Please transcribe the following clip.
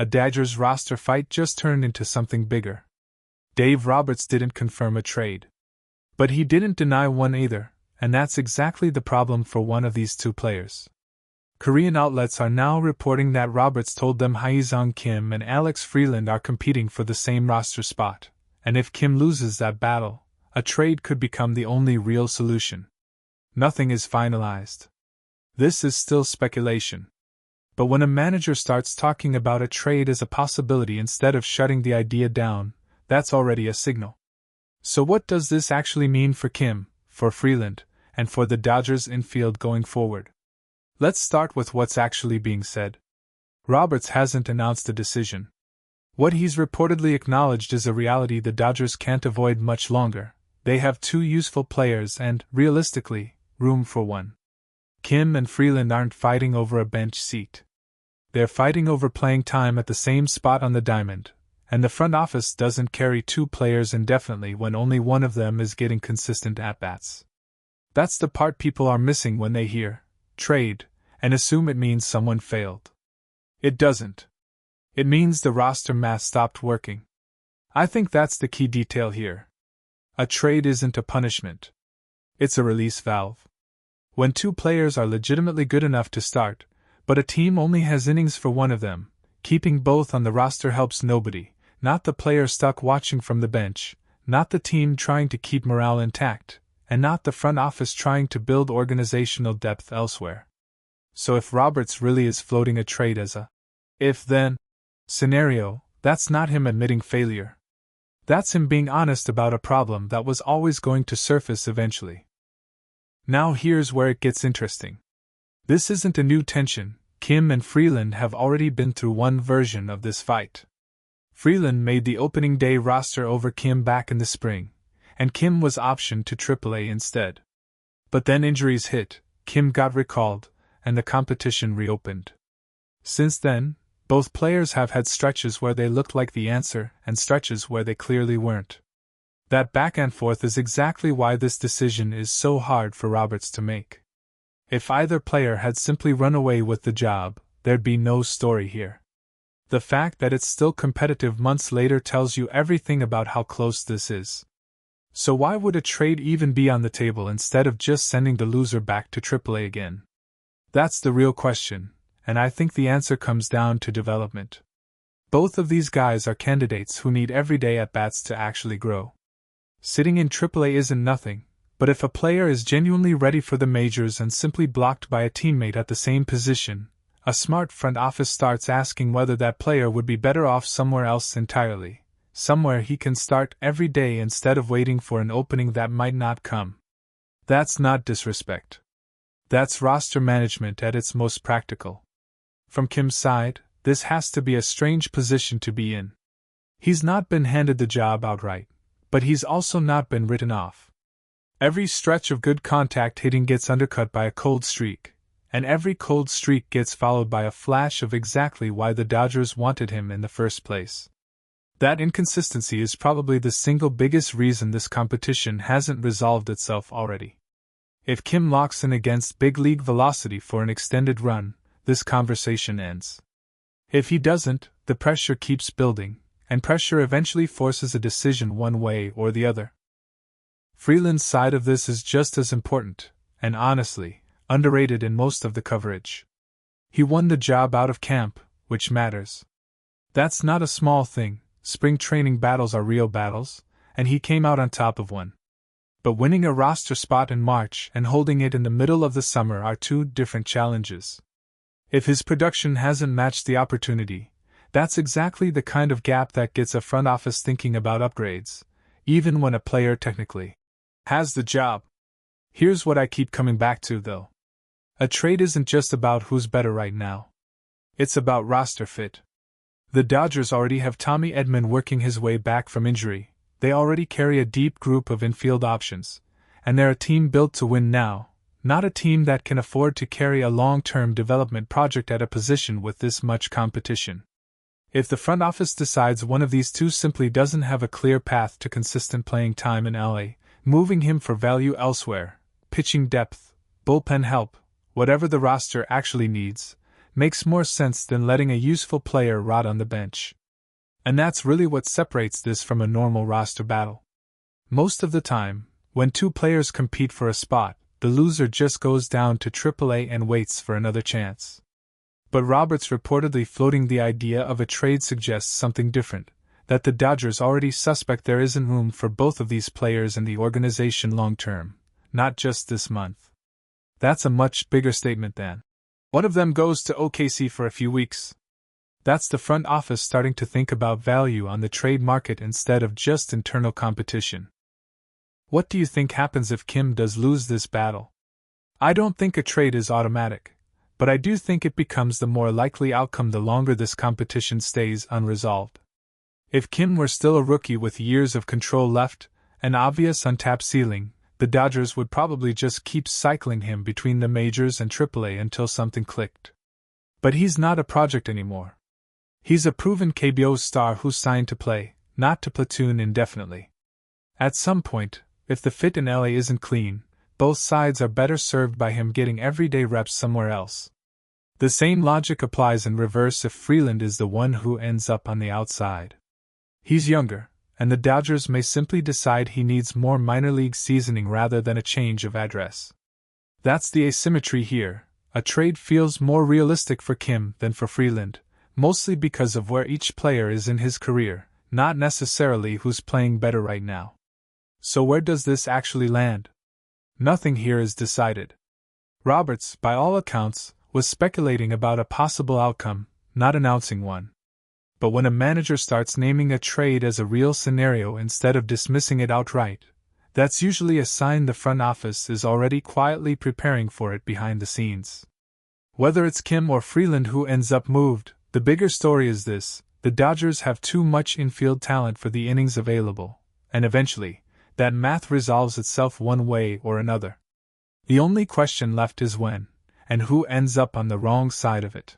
a Dodgers roster fight just turned into something bigger. Dave Roberts didn't confirm a trade. But he didn't deny one either, and that's exactly the problem for one of these two players. Korean outlets are now reporting that Roberts told them Hyeseong Kim and Alex Freeland are competing for the same roster spot, and if Kim loses that battle, a trade could become the only real solution. Nothing is finalized. This is still speculation. But when a manager starts talking about a trade as a possibility instead of shutting the idea down, that's already a signal. So what does this actually mean for Kim, for Freeland, and for the Dodgers infield going forward? Let's start with what's actually being said. Roberts hasn't announced a decision. What he's reportedly acknowledged is a reality the Dodgers can't avoid much longer. They have two useful players and, realistically, room for one. Kim and Freeland aren't fighting over a bench seat. They're fighting over playing time at the same spot on the diamond, and the front office doesn't carry two players indefinitely when only one of them is getting consistent at-bats. That's the part people are missing when they hear trade and assume it means someone failed. It doesn't. It means the roster math stopped working. I think that's the key detail here. A trade isn't a punishment. It's a release valve. When two players are legitimately good enough to start, but a team only has innings for one of them, keeping both on the roster helps nobody, not the player stuck watching from the bench, not the team trying to keep morale intact, and not the front office trying to build organizational depth elsewhere. So if Roberts really is floating a trade as a if-then scenario, that's not him admitting failure. That's him being honest about a problem that was always going to surface eventually. Now here's where it gets interesting. This isn't a new tension. Kim and Freeland have already been through one version of this fight. Freeland made the opening day roster over Kim back in the spring, and Kim was optioned to AAA instead. But then injuries hit, Kim got recalled, and the competition reopened. Since then, both players have had stretches where they looked like the answer and stretches where they clearly weren't. That back and forth is exactly why this decision is so hard for Roberts to make. If either player had simply run away with the job, there'd be no story here. The fact that it's still competitive months later tells you everything about how close this is. So why would a trade even be on the table instead of just sending the loser back to AAA again? That's the real question, and I think the answer comes down to development. Both of these guys are candidates who need everyday at-bats to actually grow. Sitting in AAA isn't nothing, but if a player is genuinely ready for the majors and simply blocked by a teammate at the same position, a smart front office starts asking whether that player would be better off somewhere else entirely, somewhere he can start every day instead of waiting for an opening that might not come. That's not disrespect. That's roster management at its most practical. From Kim's side, this has to be a strange position to be in. He's not been handed the job outright, but he's also not been written off. Every stretch of good contact hitting gets undercut by a cold streak, and every cold streak gets followed by a flash of exactly why the Dodgers wanted him in the first place. That inconsistency is probably the single biggest reason this competition hasn't resolved itself already. If Kim locks in against big league velocity for an extended run, this conversation ends. If he doesn't, the pressure keeps building, and pressure eventually forces a decision one way or the other. Freeland's side of this is just as important, and honestly, underrated in most of the coverage. He won the job out of camp, which matters. That's not a small thing. Spring training battles are real battles, and he came out on top of one. But winning a roster spot in March and holding it in the middle of the summer are two different challenges. If his production hasn't matched the opportunity, that's exactly the kind of gap that gets a front office thinking about upgrades, even when a player technically has the job. Here's what I keep coming back to, though. A trade isn't just about who's better right now. It's about roster fit. The Dodgers already have Tommy Edman working his way back from injury. They already carry a deep group of infield options, and they're a team built to win now, not a team that can afford to carry a long-term development project at a position with this much competition. If the front office decides one of these two simply doesn't have a clear path to consistent playing time in LA, moving him for value elsewhere, pitching depth, bullpen help, whatever the roster actually needs, makes more sense than letting a useful player rot on the bench. And that's really what separates this from a normal roster battle. Most of the time, when two players compete for a spot, the loser just goes down to AAA and waits for another chance. But Roberts reportedly floating the idea of a trade suggests something different, that the Dodgers already suspect there isn't room for both of these players in the organization long term, not just this month. That's a much bigger statement than one of them goes to OKC for a few weeks. That's the front office starting to think about value on the trade market instead of just internal competition. What do you think happens if Kim does lose this battle? I don't think a trade is automatic, but I do think it becomes the more likely outcome the longer this competition stays unresolved. If Kim were still a rookie with years of control left, an obvious untapped ceiling, the Dodgers would probably just keep cycling him between the majors and AAA until something clicked. But he's not a project anymore. He's a proven KBO star who's signed to play, not to platoon indefinitely. At some point, if the fit in LA isn't clean, both sides are better served by him getting everyday reps somewhere else. The same logic applies in reverse if Freeland is the one who ends up on the outside. He's younger, and the Dodgers may simply decide he needs more minor league seasoning rather than a change of address. That's the asymmetry here. A trade feels more realistic for Kim than for Freeland, mostly because of where each player is in his career, not necessarily who's playing better right now. So where does this actually land? Nothing here is decided. Roberts, by all accounts, was speculating about a possible outcome, not announcing one. But when a manager starts naming a trade as a real scenario instead of dismissing it outright, that's usually a sign the front office is already quietly preparing for it behind the scenes. Whether it's Kim or Freeland who ends up moved, the bigger story is this: the Dodgers have too much infield talent for the innings available, and eventually, that math resolves itself one way or another. The only question left is when, and who ends up on the wrong side of it.